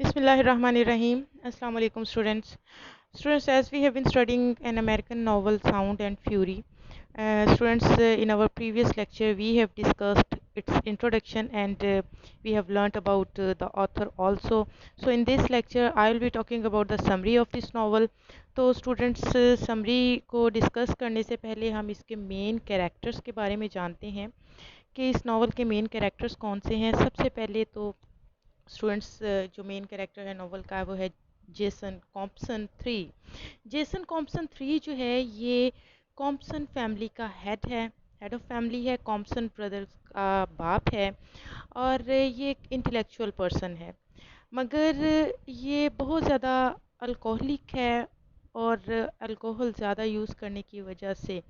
Bismillahirrahmanirrahim. Assalamu alaikum students. Students, as we have been studying an American novel Sound and Fury, students, in our previous lecture we have discussed its introduction and we have learnt about the author also. So in this lecture I will be talking about the summary of this novel. तो students summary को discuss करने से पहले हम इसके main characters के बारे में जानते हैं कि इस नावल के मेन कैरेक्टर्स कौन से हैं। सबसे पहले तो स्टूडेंट्स जो मेन कैरेक्टर है नावल का वो है Jason Compson three. Jason Compson three जो है ये कॉम्पसन फैमिली का हेड ऑफ फैमिली है, कॉम्पसन ब्रदर्स का बाप है और ये एक इंटेलेक्चुअल पर्सन है, मगर ये बहुत ज़्यादा अल्कोहलिक है और अल्कोहल ज़्यादा यूज़ करने की वजह से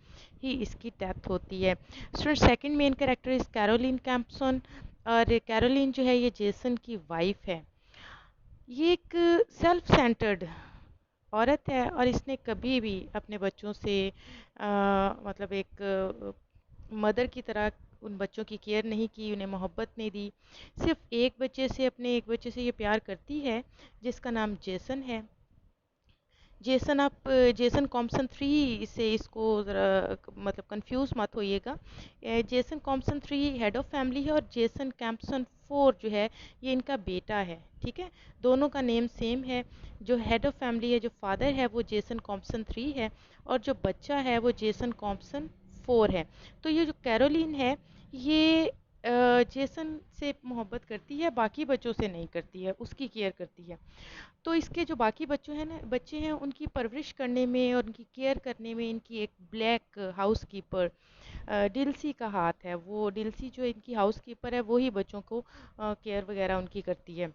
ही इसकी डेथ होती है। Student, second main character is Caroline Compson और कैरोलिन जो है ये जेसन की वाइफ है। ये एक सेल्फ सेंटर्ड औरत है और इसने कभी भी अपने बच्चों से मतलब एक मदर की तरह उन बच्चों की केयर नहीं की, उन्हें मोहब्बत नहीं दी। सिर्फ एक बच्चे से ये प्यार करती है जिसका नाम जेसन है। जेसन कॉम्पसन थ्री से इसको ज़रा मतलब कंफ्यूज मत होइएगा। Jason Compson three head of family है और जेसन कैम्पसन फोर जो है ये इनका बेटा है। ठीक है, दोनों का नेम सेम है। जो हेड ऑफ फैमिली है, जो फादर है, वो जेसन कॉम्पसन थ्री है और जो बच्चा है वो जेसन कॉम्पसन फोर है। तो ये जो कैरोलिन है ये जेसन से मोहब्बत करती है, बाकी बच्चों से नहीं करती है, उसकी केयर करती है। तो इसके जो बाकी बच्चे हैं उनकी परवरिश करने में और उनकी केयर करने में इनकी एक ब्लैक हाउस कीपर डिल्सी का हाथ है। वो डिल्सी जो इनकी हाउस कीपर है वो ही बच्चों को केयर वगैरह उनकी करती है।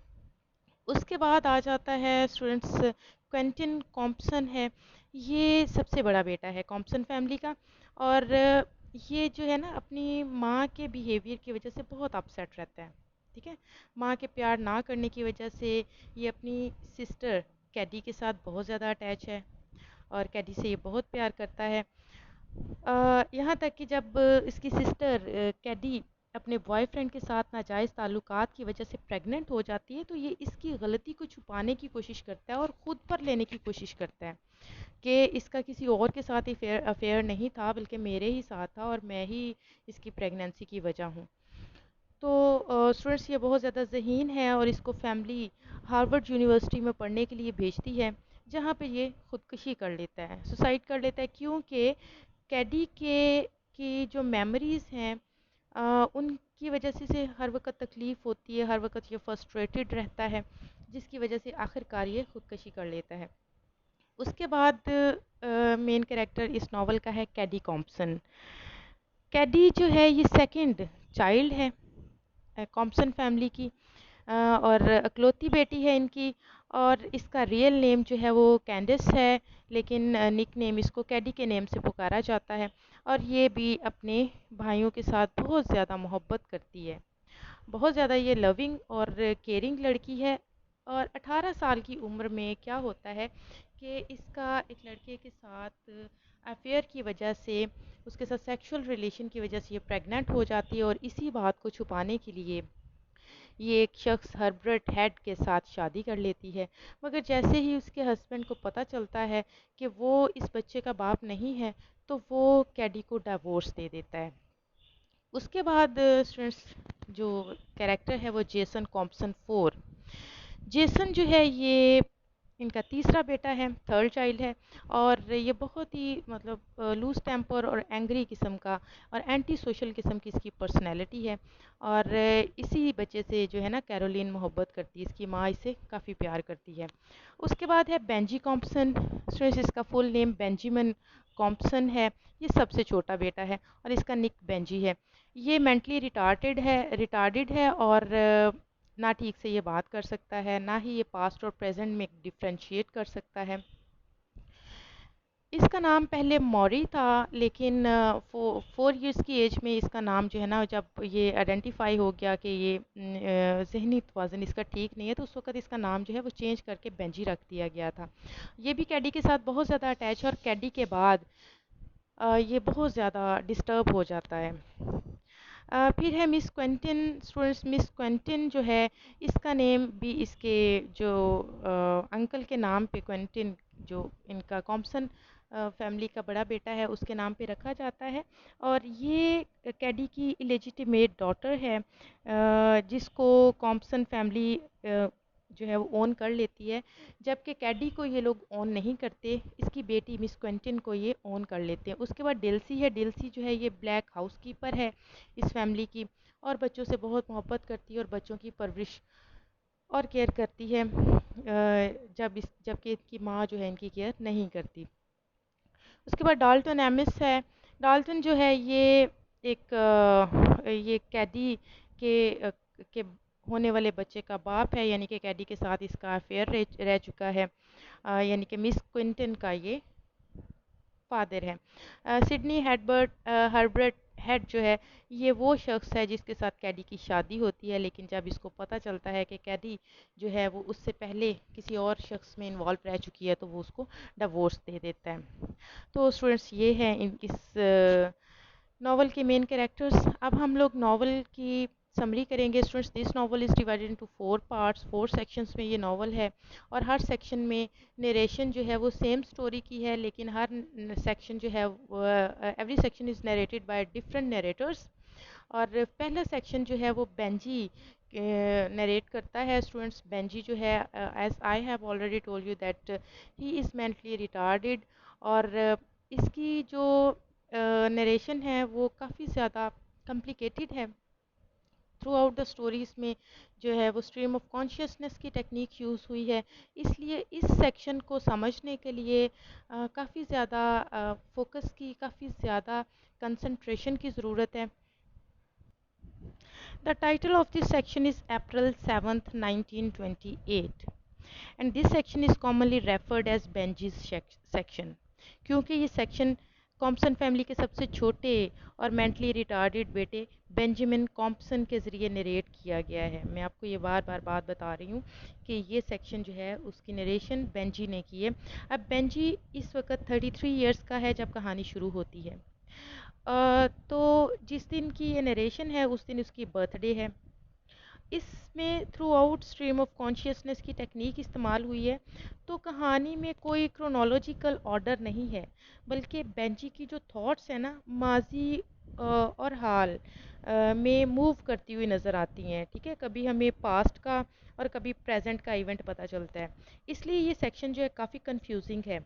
उसके बाद आ जाता है स्टूडेंट्स क्वेंटिन कॉम्पसन है। ये सबसे बड़ा बेटा है कॉम्पसन फैमिली का और ये जो है ना अपनी माँ के बिहेवियर की वजह से बहुत अपसेट रहता है। ठीक है, माँ के प्यार ना करने की वजह से ये अपनी सिस्टर कैडी के साथ बहुत ज़्यादा अटैच है और कैडी से ये बहुत प्यार करता है। यहाँ तक कि जब इसकी सिस्टर कैडी अपने बॉयफ्रेंड के साथ नाजायज़ ताल्लुकात की वजह से प्रेग्नेंट हो जाती है तो ये इसकी गलती को छुपाने की कोशिश करता है और ख़ुद पर लेने की कोशिश करता है कि इसका किसी और के साथ ही अफेयर नहीं था बल्कि मेरे ही साथ था और मैं ही इसकी प्रेगनेंसी की वजह हूँ। तो स्टूडेंट्स, ये बहुत ज़्यादा ज़हीन है और इसको फैमिली हार्वर्ड यूनिवर्सिटी में पढ़ने के लिए भेजती है, जहाँ पे ये ख़ुदकुशी कर लेता है, सुसाइड कर लेता है, क्योंकि कैडी के की जो मेमोरीज़ हैं उनकी वजह से हर वक्त तकलीफ़ होती है, हर वक्त ये फ्रस्ट्रेटेड रहता है, जिसकी वजह से आखिरकार ये ख़ुदकुशी कर लेता है। उसके बाद मेन कैरेक्टर इस नावल का है कैडी कॉम्पसन। कैडी जो है ये सेकंड चाइल्ड है कॉम्पसन फैमिली की और अकलौती बेटी है इनकी और इसका रियल नेम जो है वो कैंडिस है, लेकिन निक नेम इसको कैडी के नेम से पुकारा जाता है और ये भी अपने भाइयों के साथ बहुत ज़्यादा मोहब्बत करती है। बहुत ज़्यादा ये लविंग और केयरिंग लड़की है और 18 साल की उम्र में क्या होता है कि इसका एक लड़के के साथ अफेयर की वजह से, उसके साथ सेक्सुअल रिलेशन की वजह से ये प्रेग्नेंट हो जाती है और इसी बात को छुपाने के लिए ये एक शख्स हर्बर्ट हेड के साथ शादी कर लेती है। मगर जैसे ही उसके हस्बैंड को पता चलता है कि वो इस बच्चे का बाप नहीं है तो वो कैडी को डिवोर्स दे देता है। उसके बाद स्टूडेंट्स जो कैरेक्टर है वो जेसन कॉम्पसन फोर। जेसन जो है ये इनका तीसरा बेटा है, थर्ड चाइल्ड है और ये बहुत ही मतलब लूज टेम्पर और एंग्री किस्म का और एंटी सोशल किस्म की इसकी पर्सनैलिटी है और इसी बच्चे से जो है ना कैरोलिन मोहब्बत करती है, इसकी माँ इसे काफ़ी प्यार करती है। उसके बाद है बेंजी कॉम्पसन। स्टूडेंट्स, इसका फुल नेम बेंजामिन कॉम्पसन है। ये सबसे छोटा बेटा है और इसका निक बेंजी है। ये मेंटली रिटार्डेड है और ना ठीक से ये बात कर सकता है, ना ही ये पास्ट और प्रेजेंट में डिफ्रेंशिएट कर सकता है। इसका नाम पहले मौरी था, लेकिन 4 इयर्स की एज में इसका नाम जो है ना, जब ये आइडेंटिफाई हो गया कि ये ज़हनी तवाज़ुन इसका ठीक नहीं है, तो उस वक़्त इसका नाम जो है वो चेंज करके बेंजी रख दिया गया था। ये भी कैडी के साथ बहुत ज़्यादा अटैच है और कैडी के बाद ये बहुत ज़्यादा डिस्टर्ब हो जाता है। फिर है miss Quentin. Students, miss Quentin जो है, इसका नेम भी इसके जो अंकल के नाम पे, क्वेंटिन जो इनका कॉम्पसन फैमिली का बड़ा बेटा है, उसके नाम पे रखा जाता है। और ये कैडी की इलेजिटिमेट डॉटर है, जिसको कॉम्पसन फैमिली जो है वो ओन कर लेती है, जबकि कैडी को ये लोग ओन नहीं करते, इसकी बेटी मिस क्वेंटिन को ये ओन कर लेते हैं। उसके बाद डेल्सी है। डेल्सी जो है ये ब्लैक हाउस कीपर है इस फैमिली की, और बच्चों से बहुत मोहब्बत करती है और बच्चों की परवरिश और केयर करती है, जबकि इनकी माँ जो है इनकी केयर नहीं करती। उसके बाद डाल्टन एमिस है। डाल्टन जो है ये कैडी के के होने वाले बच्चे का बाप है, यानी कि कैडी के साथ इसका अफेयर रह चुका है, यानी कि मिस क्विंटन का ये फादर है। सिडनी हर्बर्ट हेड जो है, ये वो शख्स है जिसके साथ कैडी की शादी होती है, लेकिन जब इसको पता चलता है कि कैडी जो है वो उससे पहले किसी और शख्स में इन्वॉल्व रह चुकी है, तो वो उसको डिवोर्स दे देता है। तो स्टूडेंट्स, ये हैं इस नावल के मेन कैरेक्टर्स। अब हम लोग नावल की समरी करेंगे। Students, this novel is divided into 4 parts, 4 sections में ये नावल है, और हर सेक्शन में नरेशन जो है वो सेम स्टोरी की है, लेकिन हर सेक्शन जो है, every section is narrated by different narrator's. और पहला सेक्शन जो है वो बेंजी नरेट करता है। स्टूडेंट्स, बेंजी जो है, as I have already told you that he is mentally retarded, और इसकी जो नरेशन है वो काफ़ी ज़्यादा कॉम्प्लिकेटेड है। थ्रू आउट द स्टोरीज़ में जो है वो स्ट्रीम ऑफ कॉन्शियसनेस की टेक्निक यूज़ हुई है, इसलिए इस सेक्शन को समझने के लिए काफ़ी ज़्यादा फोकस की, काफ़ी ज़्यादा कंसंट्रेशन की ज़रूरत है। The title of this section is April 7th, 1928, and this section is commonly referred as Benji's section, क्योंकि ये सेक्शन कॉम्पसन फैमिली के सबसे छोटे और मेंटली रिटार्डेड बेटे बेंजामिन कॉम्पसन के ज़रिए नरेट किया गया है। मैं आपको ये बार बार बात बता रही हूँ कि ये सेक्शन जो है उसकी नरेशन बेंजी ने की है। अब बेंजी इस वक्त 33 इयर्स का है जब कहानी शुरू होती है। तो जिस दिन की ये नरेशन है उस दिन उसकी बर्थडे है। इसमें through out stream of consciousness की टेक्निक इस्तेमाल हुई है। तो कहानी में कोई क्रोनोलॉजिकल ऑर्डर नहीं है, बल्कि बेंजी की जो थॉट्स हैं ना, माजी और हाल में मूव करती हुई नज़र आती हैं। ठीक है, कभी हमें पास्ट का और कभी प्रेजेंट का इवेंट पता चलता है, इसलिए ये सेक्शन जो है काफ़ी कंफ्यूजिंग है।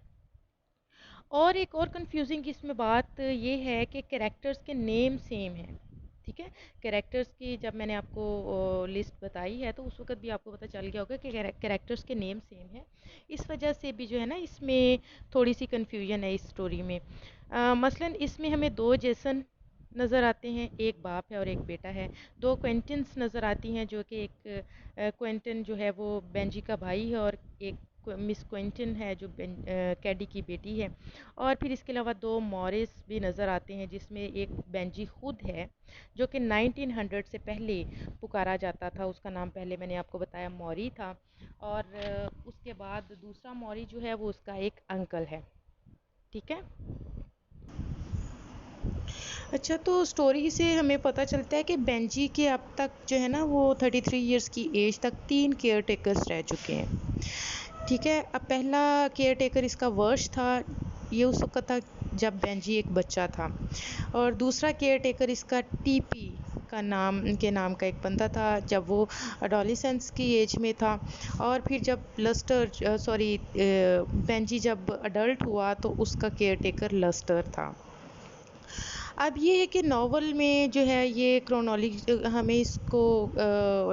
और एक और कंफ्यूजिंग इसमें बात ये है कि कैरेक्टर्स के नेम सेम हैं। ठीक है, कैरेक्टर्स की जब मैंने आपको लिस्ट बताई है तो उस वक्त भी आपको पता चल गया होगा कि कैरेक्टर्स के नेम सेम है। इस वजह से भी जो है ना, इसमें थोड़ी सी कन्फ्यूजन है इस स्टोरी में। मसलन इसमें हमें दो जेसन नज़र आते हैं, एक बाप है और एक बेटा है। दो क्वेंटिन्स नज़र आती हैं, जो कि एक क्वेंटिन जो है वो बेंजी का भाई है, और एक मिस क्वेंटिन है जो कैडी की बेटी है। और फिर इसके अलावा दो मॉरिस भी नज़र आते हैं, जिसमें एक बेंजी खुद है, जो कि 1900 से पहले पुकारा जाता था। उसका नाम पहले मैंने आपको बताया मौरी था, और उसके बाद दूसरा मौरी जो है वो उसका एक अंकल है। ठीक है। अच्छा, तो स्टोरी से हमें पता चलता है कि बेंजी के अब तक जो है ना वो 33 इयर्स की एज तक 3 केयर टेकर्स रह चुके हैं। ठीक है, अब पहला केयर टेकर इसका वर्ष था, ये उस वक्त था जब बेंजी एक बच्चा था। और दूसरा केयर टेकर इसका टीपी नाम का एक बंदा था, जब वो अडोलिसेंस की एज में था। और फिर जब बेंजी जब अडल्ट हुआ तो उसका केयर टेकर लस्टर था। अब ये है कि नावल में जो है ये क्रोनोलॉजी, हमें इसको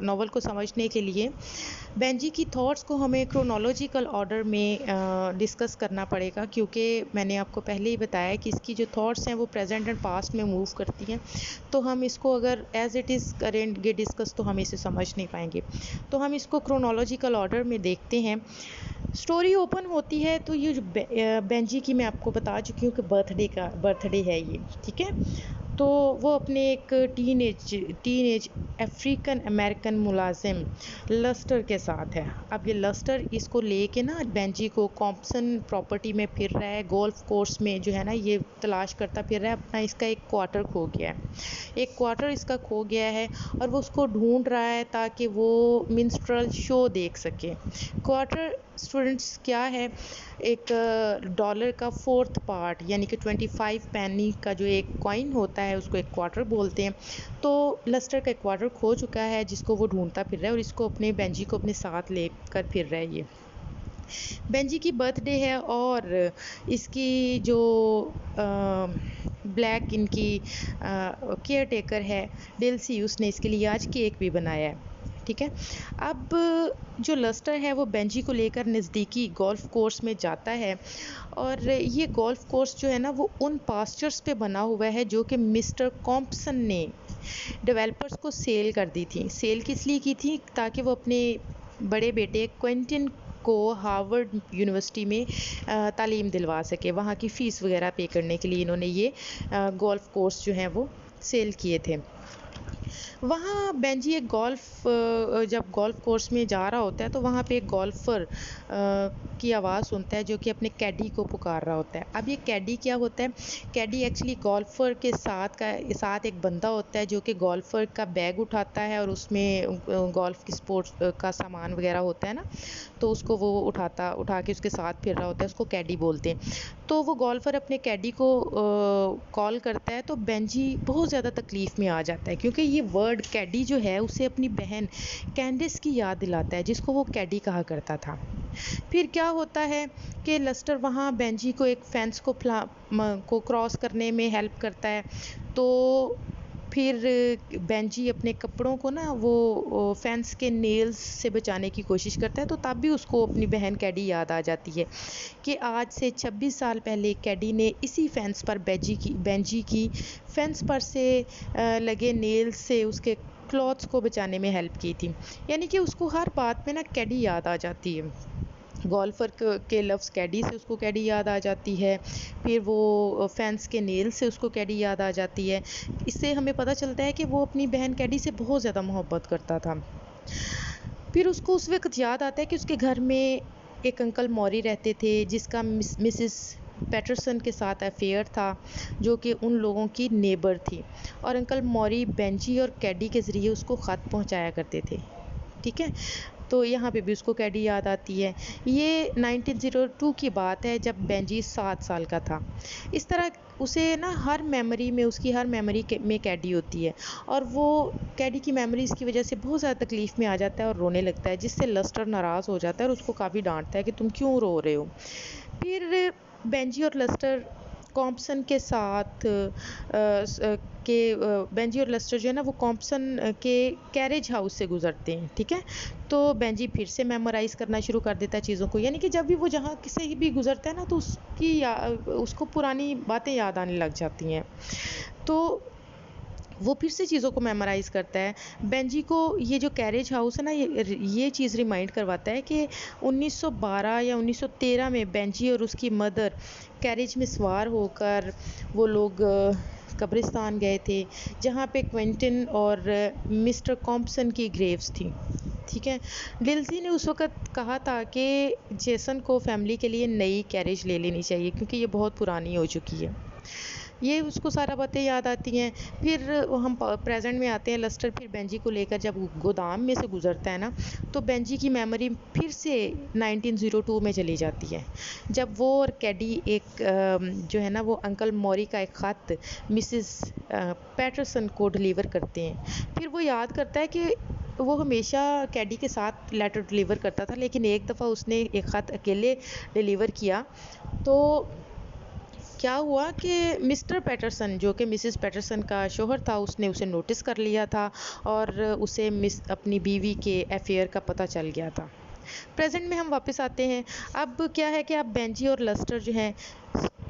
नावल को समझने के लिए बेंजी की थॉट्स को हमें क्रोनोलॉजिकल ऑर्डर में डिस्कस करना पड़ेगा, क्योंकि मैंने आपको पहले ही बताया कि इसकी जो थॉट्स हैं वो प्रेजेंट एंड पास्ट में मूव करती हैं। तो हम इसको अगर एज इट इज़ करेंगे डिस्कस तो हम इसे समझ नहीं पाएंगे। तो हम इसको क्रोनोलॉजिकल ऑर्डर में देखते हैं। स्टोरी ओपन होती है तो ये जो बेंजी की मैं आपको बता चुकी हूँ कि बर्थडे है ये। ठीक है, तो वो अपने एक टीन एज अफ्रीकन अमेरिकन मुलाजिम लस्टर के साथ है। अब ये लस्टर इसको लेके ना बेंजी को कॉम्पसन प्रॉपर्टी में फिर रहा है, गोल्फ कोर्स में जो है ना ये तलाश करता फिर रहा है, अपना इसका एक क्वार्टर खो गया है, एक क्वार्टर इसका खो गया है और वो उसको ढूंढ रहा है ताकि वो मिन्स्ट्रल शो देख सके। क्वार्टर स्टूडेंट्स क्या है, एक डॉलर का फोर्थ पार्ट यानी कि 25 पैनी का जो एक कॉइन होता है उसको एक क्वार्टर बोलते हैं। तो लस्टर का एक क्वार्टर खो चुका है जिसको वो ढूंढता फिर रहा है और इसको अपने बेंजी को अपने साथ लेकर फिर रहा है। ये बेंजी की बर्थडे है और इसकी जो ब्लैक इनकी केयर टेकर है डेल्सी, उसने इसके लिए आज केक भी बनाया है। ठीक है, अब जो लस्टर है वो बेंजी को लेकर नज़दीकी गोल्फ कोर्स में जाता है और ये गोल्फ कोर्स जो है ना वो उन पास्चर्स पे बना हुआ है जो कि मिस्टर कॉम्पसन ने डेवलपर्स को सेल कर दी थी। सेल किस लिए की थी, ताकि वो अपने बड़े बेटे क्विंटन को हार्वर्ड यूनिवर्सिटी में तालीम दिलवा सके। वहाँ की फ़ीस वगैरह पे करने के लिए इन्होंने ये गोल्फ कोर्स जो हैं वो सेल किए थे। वहाँ बेंजी एक जब गोल्फ कोर्स में जा रहा होता है तो वहाँ पे एक गोल्फ़र की आवाज़ सुनता है जो कि अपने कैडी को पुकार रहा होता है। अब ये कैडी क्या होता है, कैडी एक्चुअली गोल्फ़र के साथ एक बंदा होता है जो कि गोल्फ़र का बैग उठाता है और उसमें गोल्फ़ की स्पोर्ट्स का सामान वगैरह होता है ना, तो उसको वो उठा के उसके साथ फिर रहा होता है, उसको कैडी बोलते हैं। तो वो गोल्फ़र अपने कैडी को कॉल करता है तो बेंजी बहुत ज़्यादा तकलीफ़ में आ जाता है क्योंकि ये वर्ड कैडी जो है उसे अपनी बहन कैंडिस की याद दिलाता है जिसको वो कैडी कहा करता था। फिर क्या होता है कि लस्टर वहाँ बेंजी को एक फेंस को क्रॉस करने में हेल्प करता है। तो फिर बेंजी अपने कपड़ों को ना वो फेंस के नेल्स से बचाने की कोशिश करता है, तो तब भी उसको अपनी बहन कैडी याद आ जाती है कि आज से 26 साल पहले कैडी ने इसी फेंस पर बेंजी की फेंस पर से लगे नेल्स से उसके क्लॉथ्स को बचाने में हेल्प की थी। यानी कि उसको हर बात में ना कैडी याद आ जाती है। गोल्फ़र के लफ्ज़ कैडी से उसको कैडी याद आ जाती है, फिर वो फेंस के नेल से उसको कैडी याद आ जाती है। इससे हमें पता चलता है कि वो अपनी बहन कैडी से बहुत ज़्यादा मोहब्बत करता था। फिर उसको उस वक्त याद आता है कि उसके घर में एक अंकल मौरी रहते थे जिसका मिसिस पैटरसन के साथ अफेयर था, जो कि उन लोगों की नेबर थी, और अंकल मौरी बेंजी और कैडी के ज़रिए उसको ख़त पहुंचाया करते थे। ठीक है, तो यहाँ पे भी उसको कैडी याद आती है। ये 1902 की बात है जब बेंजी 7 साल का था। इस तरह उसे ना उसकी हर मेमोरी में कैडी होती है और वो कैडी की मेमोरीज़ की वजह से बहुत ज़्यादा तकलीफ़ में आ जाता है और रोने लगता है, जिससे लस्टर नाराज़ हो जाता है और उसको काफ़ी डांटता है कि तुम क्यों रो रहे हो। फिर बेंजी और लस्टर कॉम्पसन के साथ बेंजी और लस्टर जो है ना वो कॉम्पसन के कैरेज हाउस से गुजरते हैं। ठीक है, तो बेंजी फिर से मेमोराइज़ करना शुरू कर देता है चीज़ों को, यानी कि जब भी वो जहाँ किसी भी गुजरता है ना तो उसको पुरानी बातें याद आने लग जाती हैं, तो वो फिर से चीज़ों को मेमोराइज़ करता है। बेंजी को ये जो कैरेज हाउस है ना ये चीज़ रिमाइंड करवाता है कि 1912 या 1913 में बेंजी और उसकी मदर कैरेज में सवार होकर वो लोग कब्रिस्तान गए थे जहाँ पे क्विंटन और मिस्टर कॉम्पसन की ग्रेव्स थी। ठीक है, डिल्सी ने उस वक़्त कहा था कि जेसन को फैमिली के लिए नई कैरेज ले लेनी चाहिए क्योंकि ये बहुत पुरानी हो चुकी है। ये उसको सारा बातें याद आती हैं। फिर हम प्रेजेंट में आते हैं। लस्टर फिर बेंजी को लेकर जब गोदाम में से गुजरता है ना तो बेंजी की मेमोरी फिर से 1902 में चली जाती है, जब वो और कैडी जो है ना वो अंकल मौरी का एक ख़त मिसिस पैटरसन को डिलीवर करते हैं। फिर वो याद करता है कि वो हमेशा कैडी के साथ लेटर डिलीवर करता था, लेकिन एक दफ़ा उसने एक ख़त अकेले डिलीवर किया। तो क्या हुआ कि मिस्टर पैटरसन जो कि मिसेस पैटरसन का शौहर था उसने उसे नोटिस कर लिया था और उसे अपनी बीवी के अफेयर का पता चल गया था। प्रेजेंट में हम वापस आते हैं। अब क्या है कि अब बेंजी और लस्टर जो हैं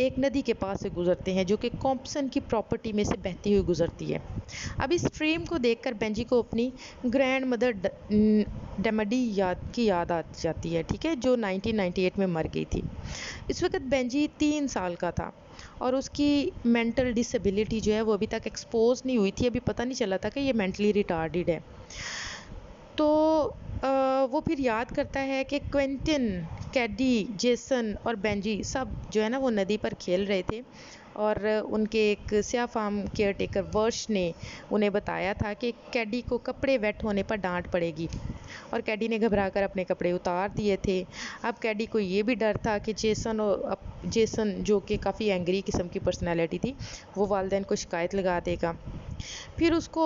एक नदी के पास से गुजरते हैं जो कि कॉम्पसन की प्रॉपर्टी में से बहती हुई गुजरती है। अब इस स्ट्रीम को देखकर बेंजी को अपनी ग्रैंड मदर डमडी याद आ जाती है, ठीक है, जो 1998 में मर गई थी। इस वक्त बेंजी 3 साल का था और उसकी मेंटल डिसेबिलिटी जो है वो अभी तक एक्सपोज नहीं हुई थी, अभी पता नहीं चला था कि ये मेंटली रिटार्डेड है। तो वो फिर याद करता है कि क्विंटन, कैडी, जेसन और बेंजी सब जो है ना वो नदी पर खेल रहे थे और उनके एक स्याह फार्म केयर टेकर वर्ष ने उन्हें बताया था कि कैडी को कपड़े वेट होने पर डांट पड़ेगी और कैडी ने घबराकर अपने कपड़े उतार दिए थे। अब कैडी को ये भी डर था कि जेसन जो कि काफ़ी एंग्री किस्म की पर्सनैलिटी थी, वो वालिदैन को शिकायत लगा देगा। फिर उसको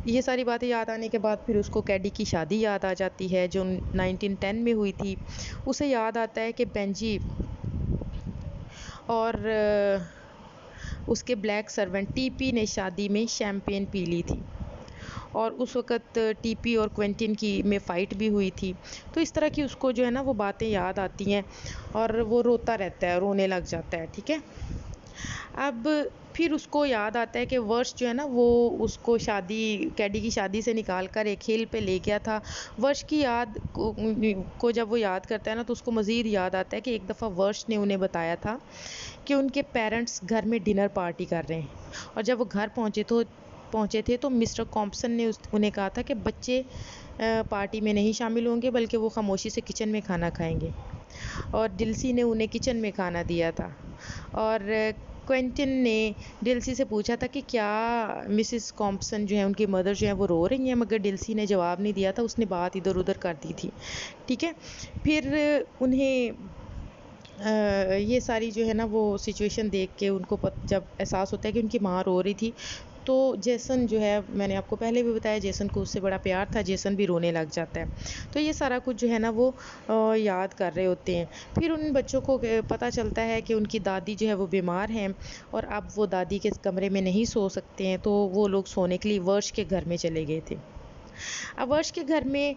ये सारी बातें याद आने के बाद फिर उसको कैडी की शादी याद आ जाती है जो 1910 में हुई थी। उसे याद आता है कि बेंजी और उसके ब्लैक सर्वेंट टीपी ने शादी में शैम्पेन पी ली थी और उस वक़्त टीपी और क्विंटन की में फ़ाइट भी हुई थी। तो इस तरह की उसको जो है ना वो बातें याद आती हैं और वो रोता रहता है, रोने लग जाता है, ठीक है। अब फिर उसको याद आता है कि वर्ष जो है ना वो उसको कैडी की शादी से निकाल कर एक हिल पे ले गया था। वर्ष की याद को जब वो याद करता है ना तो उसको मज़ीद याद आता है कि एक दफ़ा वर्ष ने उन्हें बताया था कि उनके पेरेंट्स घर में डिनर पार्टी कर रहे हैं और जब वो घर पहुँचे थे तो मिस्टर कॉम्पसन ने उन्हें कहा था कि बच्चे पार्टी में नहीं शामिल होंगे बल्कि वो खामोशी से किचन में खाना खाएंगे और डिल्सी ने उन्हें किचन में खाना दिया था। और क्विंटन ने डिल्सी से पूछा था कि क्या मिसिस कॉम्पसन जो है उनकी मदर जो है वो रो रही हैं, मगर डिल्सी ने जवाब नहीं दिया था, उसने बात इधर उधर कर दी थी, ठीक है। फिर उन्हें ये सारी जो है ना वो सिचुएशन देख के उनको जब एहसास होता है कि उनकी माँ रो रही थी तो जेसन जो है, मैंने आपको पहले भी बताया, जेसन को उससे बड़ा प्यार था, जेसन भी रोने लग जाता है। तो ये सारा कुछ जो है ना वो याद कर रहे होते हैं। फिर उन बच्चों को पता चलता है कि उनकी दादी जो है वो बीमार हैं और अब वो दादी के कमरे में नहीं सो सकते हैं, तो वो लोग सोने के लिए वर्ष के घर में चले गए थे। अब वर्ष के घर में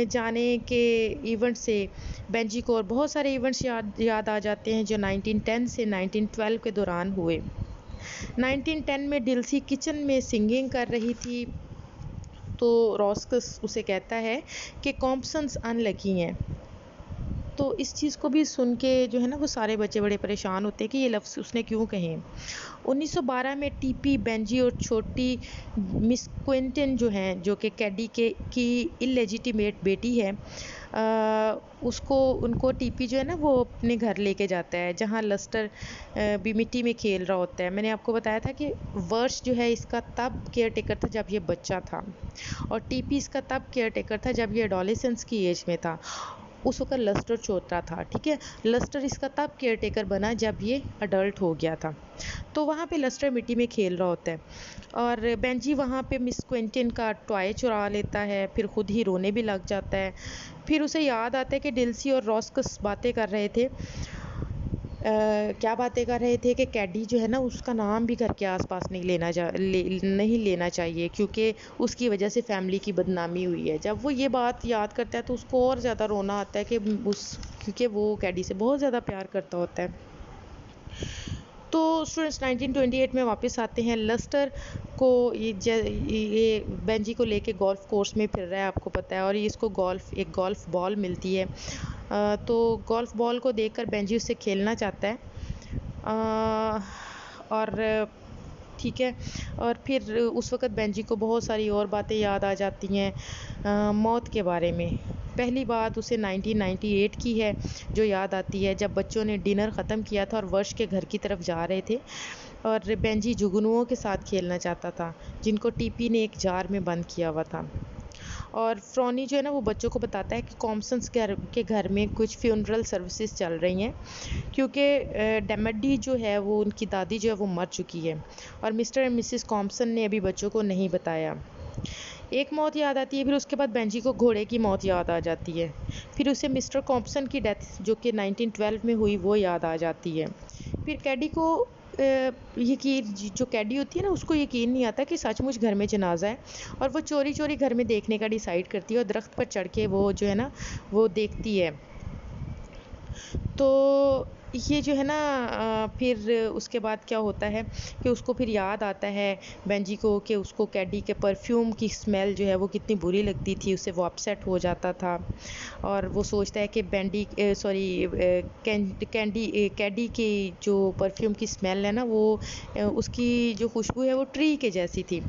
जाने के इवेंट से बेंजी को और बहुत सारे इवेंट्स याद आ जाते हैं जो 1910 से 1912 के दौरान हुए। 1910 में डिल्सी किचन में सिंगिंग कर रही थी तो रॉस्कस उसे कहता है कि कॉम्पसन्स अनलकी हैं। तो इस चीज़ को भी सुन के जो है ना वो सारे बच्चे बड़े परेशान होते हैं कि ये लफ्ज़ उसने क्यों कहे। 1912 में टीपी, बेंजी और छोटी मिस क्विंटन जो हैं, जो कि कैडी की इलेजिटिमेट बेटी है, उनको टीपी जो है ना वो अपने घर लेके जाता है जहाँ लस्टर भी मिट्टी में खेल रहा होता है। मैंने आपको बताया था कि वर्ष जो है इसका तब केयर टेकर था जब ये बच्चा था और टीपी इसका तब केयर टेकर था जब ये एडोलेसेंस की एज में था। उस वक्त लस्टर छोटा था, ठीक है। लस्टर इसका तब केयर टेकर बना जब ये अडल्ट हो गया था। तो वहाँ पे लस्टर मिट्टी में खेल रहा होता है और बेंजी वहाँ पे मिस क्विंटन का टॉय चुरा लेता है, फिर खुद ही रोने भी लग जाता है। फिर उसे याद आता है कि डिल्सी और रॉस्कस बातें कर रहे थे, क्या बातें कर रहे थे कि कैडी जो है ना उसका नाम भी घर के आसपास नहीं लेना चाहिए क्योंकि उसकी वजह से फैमिली की बदनामी हुई है। जब वो ये बात याद करता है तो उसको और ज़्यादा रोना आता है कि क्योंकि वो कैडी से बहुत ज़्यादा प्यार करता होता है। तो स्टूडेंट्स 1928 में वापस आते हैं। लस्टर को ये बेंजी को लेके गोल्फ कोर्स में फिर रहा है, आपको पता है, और इसको एक गोल्फ बॉल मिलती है। तो गोल्फ बॉल को देखकर बेंजी उससे खेलना चाहता है और ठीक है। और फिर उस वक़्त बेंजी को बहुत सारी और बातें याद आ जाती हैं मौत के बारे में। पहली बात उसे 1998 की है जो याद आती है जब बच्चों ने डिनर ख़त्म किया था और वर्ष के घर की तरफ जा रहे थे और बेंजी जुगनुओं के साथ खेलना चाहता था जिनको टीपी ने एक जार में बंद किया हुआ था। और फ्रॉनी जो है ना वो बच्चों को बताता है कि कॉम्पसन्स के घर में कुछ फ्यूनरल सर्विसेज चल रही हैं क्योंकि डेमडी जो है वो उनकी दादी जो है वो मर चुकी है और मिस्टर एंड मिसेस कॉम्पसन ने अभी बच्चों को नहीं बताया। एक मौत याद आती है, फिर उसके बाद बेंजी को घोड़े की मौत याद आ जाती है, फिर उसे मिस्टर कॉम्पसन की डेथ जो कि 1912 में हुई वो याद आ जाती है। फिर कैडी को यकीन, जो कैडी होती है ना उसको यकीन नहीं आता कि सचमुच घर में जनाजा है और वो चोरी चोरी घर में देखने का डिसाइड करती है और दरख्त पर चढ़ के वो जो है ना वो देखती है। तो ये जो है ना फिर उसके बाद क्या होता है कि उसको फिर याद आता है बेंजी को कि उसको कैडी के परफ्यूम की स्मेल जो है वो कितनी बुरी लगती थी, उससे वो अपसेट हो जाता था। और वो सोचता है कि कैडी की जो परफ्यूम की स्मेल है ना वो उसकी जो खुशबू है वो ट्री के जैसी थी।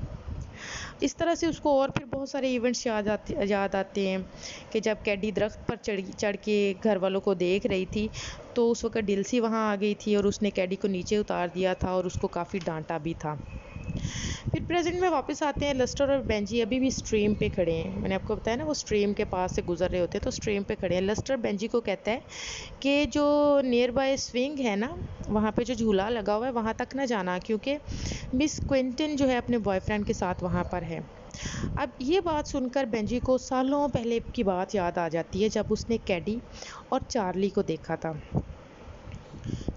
इस तरह से उसको और फिर बहुत सारे इवेंट्स याद आते हैं कि जब कैडी दरख्त पर चढ़ चढ़ के घर वालों को देख रही थी, तो उस वक़्त डिल्सी वहाँ आ गई थी और उसने कैडी को नीचे उतार दिया था और उसको काफ़ी डाँटा भी था। फिर प्रेज़ेंट में वापस आते हैं, लस्टर और बेंजी अभी भी स्ट्रीम पे खड़े हैं। मैंने आपको बताया ना वो स्ट्रीम के पास से गुज़र रहे होते हैं, तो स्ट्रीम पे खड़े हैं। लस्टर बेंजी को कहता है कि जो नियर बाय स्विंग है ना, वहाँ पे जो झूला लगा हुआ है वहाँ तक ना जाना, क्योंकि मिस क्विंटन जो है अपने बॉयफ्रेंड के साथ वहाँ पर है। अब ये बात सुनकर बेंजी को सालों पहले की बात याद आ जाती है, जब उसने कैडी और चार्ली को देखा था।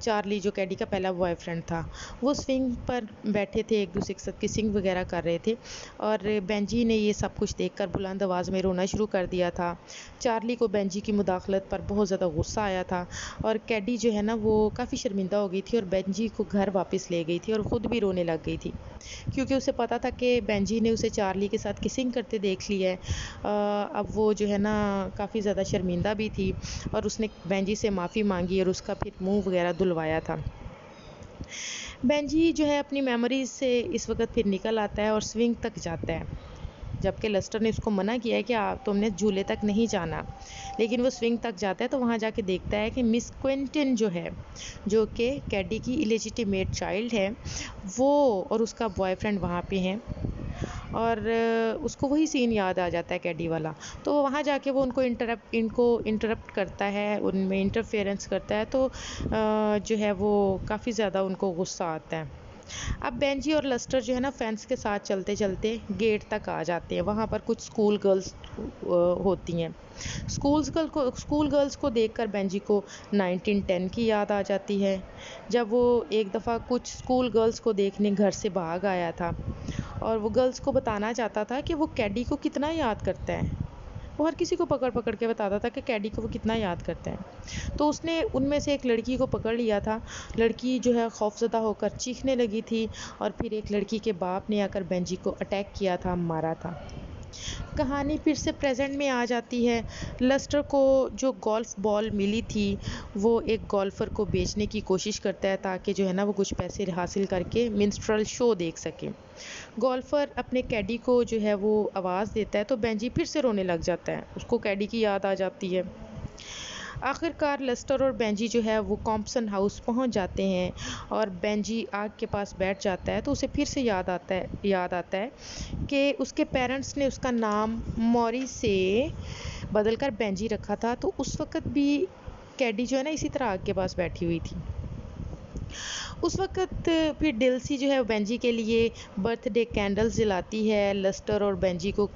चार्ली जो कैडी का पहला बॉयफ्रेंड था, वो स्विंग पर बैठे थे, एक दूसरे के साथ किसिंग वगैरह कर रहे थे और बेंजी ने ये सब कुछ देखकर बुलंद आवाज़ में रोना शुरू कर दिया था। चार्ली को बेंजी की मुदाखलत पर बहुत ज़्यादा गुस्सा आया था और कैडी जो है ना वो काफ़ी शर्मिंदा हो गई थी और बेंजी को घर वापस ले गई थी और ख़ुद भी रोने लग गई थी, क्योंकि उसे पता था कि बेंजी ने उसे चार्ली के साथ किसिंग करते देख लिया है। अब वो जो है ना काफ़ी ज़्यादा शर्मिंदा भी थी और उसने बेंजी से माफ़ी मांगी और उसका फिर मुंह वगैरह धुलवाया था। बेंजी जो है अपनी मेमोरीज से इस वक्त फिर निकल आता है और स्विंग तक जाता है, जबकि लस्टर ने उसको मना किया है कि तुमने झूले तक नहीं जाना, लेकिन वो स्विंग तक जाता है। तो वहाँ जाके देखता है कि मिस क्विंटन जो है, जो कि कैडी की इलेजिटिमेट चाइल्ड है, वो और उसका बॉयफ्रेंड वहाँ पे हैं और उसको वही सीन याद आ जाता है कैडी वाला। तो वहाँ जाके वो इनको इंटरप्ट करता है, उनमें इंटरफेरेंस करता है, तो जो है वो काफ़ी ज़्यादा उनको गुस्सा आता है। अब बेंजी और लस्टर जो है ना फेंस के साथ चलते चलते गेट तक आ जाते हैं। वहाँ पर कुछ स्कूल गर्ल्स होती हैं। स्कूल गर्ल्स को देखकर बेंजी को 1910 की याद आ जाती है, जब वो एक दफ़ा कुछ स्कूल गर्ल्स को देखने घर से भाग आया था और वो गर्ल्स को बताना चाहता था कि वो कैडी को कितना याद करता है। वो हर किसी को पकड़ पकड़ के बताता था कि कैडी को वो कितना याद करता है। तो उसने उनमें से एक लड़की को पकड़ लिया था। लड़की जो है खौफज़दा होकर चीखने लगी थी और फिर एक लड़की के बाप ने आकर बेंजी को अटैक किया था, मारा था। कहानी फिर से प्रेजेंट में आ जाती है। लस्टर को जो गोल्फ बॉल मिली थी वो एक गोल्फर को बेचने की कोशिश करता है, ताकि जो है ना वो कुछ पैसे हासिल करके मिन्स्ट्रल शो देख सके। गोल्फर अपने कैडी को जो है वो आवाज़ देता है, तो बेंजी फिर से रोने लग जाता है, उसको कैडी की याद आ जाती है। आखिरकार लस्टर और बेंजी जो है वो कॉम्पसन हाउस पहुंच जाते हैं और बेंजी आग के पास बैठ जाता है, तो उसे फिर से याद आता है कि उसके पेरेंट्स ने उसका नाम मॉरी से बदलकर बेंजी रखा था। तो उस वक़्त भी कैडी जो है ना इसी तरह आग के पास बैठी हुई थी। उस वक़्त फिर डिल्सी जो है बेंजी के लिए बर्थडे कैंडल्स जलाती है। लस्टर और बेंजी को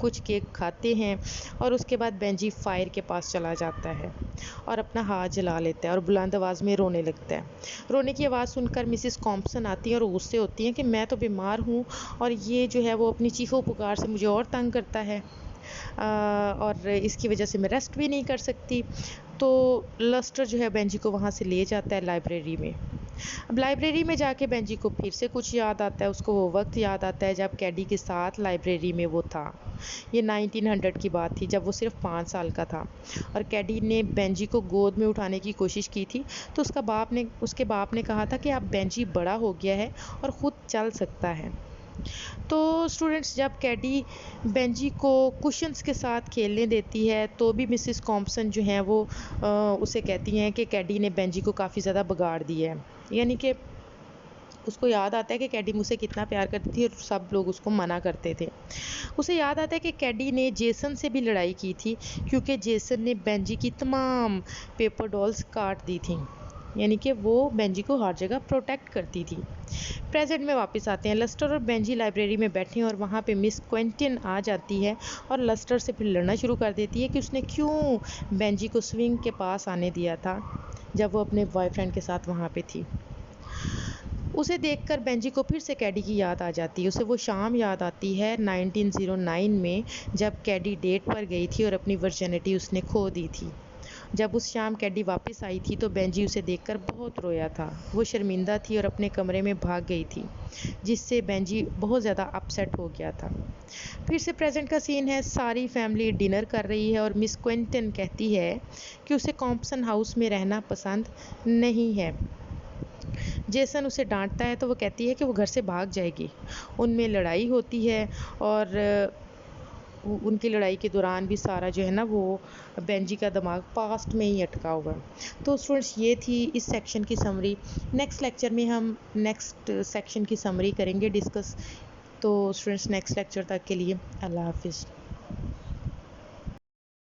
कुछ केक खाते हैं और उसके बाद बेंजी फायर के पास चला जाता है और अपना हाथ जला लेता है और बुलंद आवाज़ में रोने लगता है। रोने की आवाज़ सुनकर मिसेस कॉम्पसन आती हैं और गुस्से होती हैं कि मैं तो बीमार हूँ और ये जो है वो अपनी चीखों पुकार से मुझे और तंग करता है और इसकी वजह से मैं रेस्ट भी नहीं कर सकती। तो लस्टर जो है बेंजी को वहाँ से ले जाता है लाइब्रेरी में। अब लाइब्रेरी में जाके बेंजी को फिर से कुछ याद आता है, उसको वो वक्त याद आता है जब कैडी के साथ लाइब्रेरी में वो था। ये 1900 की बात थी, जब वो सिर्फ 5 साल का था और कैडी ने बेंजी को गोद में उठाने की कोशिश की थी। तो उसके बाप ने कहा था कि अब बेंजी बड़ा हो गया है और ख़ुद चल सकता है। तो स्टूडेंट्स, जब कैडी बेंजी को कुशन्स के साथ खेलने देती है, तो भी मिसेस कॉम्पसन जो हैं वो उसे कहती हैं कि कैडी ने बेंजी को काफ़ी ज़्यादा बिगाड़ दिया है। यानी कि उसको याद आता है कि कैडी मुझसे कितना प्यार करती थी और सब लोग उसको मना करते थे। उसे याद आता है कि कैडी ने जेसन से भी लड़ाई की थी, क्योंकि जेसन ने बेंजी की तमाम पेपर डॉल्स काट दी थी। यानी कि वो बेंजी को हर जगह प्रोटेक्ट करती थी। प्रेजेंट में वापस आते हैं। लस्टर और बेंजी लाइब्रेरी में बैठे हैं और वहाँ पे मिस क्विंटन आ जाती है और लस्टर से फिर लड़ना शुरू कर देती है कि उसने क्यों बेंजी को स्विंग के पास आने दिया था जब वो अपने बॉयफ्रेंड के साथ वहाँ पे थी। उसे देखकर बेंजी को फिर से कैडी की याद आ जाती है। उसे वो शाम याद आती है 1909 में, जब कैडी डेट पर गई थी और अपनी वर्जिनिटी उसने खो दी थी। जब उस शाम कैडी वापस आई थी तो बेंजी उसे देखकर बहुत रोया था। वो शर्मिंदा थी और अपने कमरे में भाग गई थी, जिससे बेंजी बहुत ज़्यादा अपसेट हो गया था। फिर से प्रेजेंट का सीन है, सारी फैमिली डिनर कर रही है और मिस क्विंटन कहती है कि उसे कॉम्पसन हाउस में रहना पसंद नहीं है। जेसन उसे डांटता है तो वो कहती है कि वो घर से भाग जाएगी। उनमें लड़ाई होती है और उनकी लड़ाई के दौरान भी सारा जो है ना वो बेंजी का दिमाग पास्ट में ही अटका हुआ है। तो स्टूडेंट्स ये थी इस सेक्शन की समरी। नेक्स्ट लेक्चर में हम नेक्स्ट सेक्शन की समरी करेंगे डिस्कस। तो स्टूडेंट्स नेक्स्ट लेक्चर तक के लिए अल्लाह हाफिज़।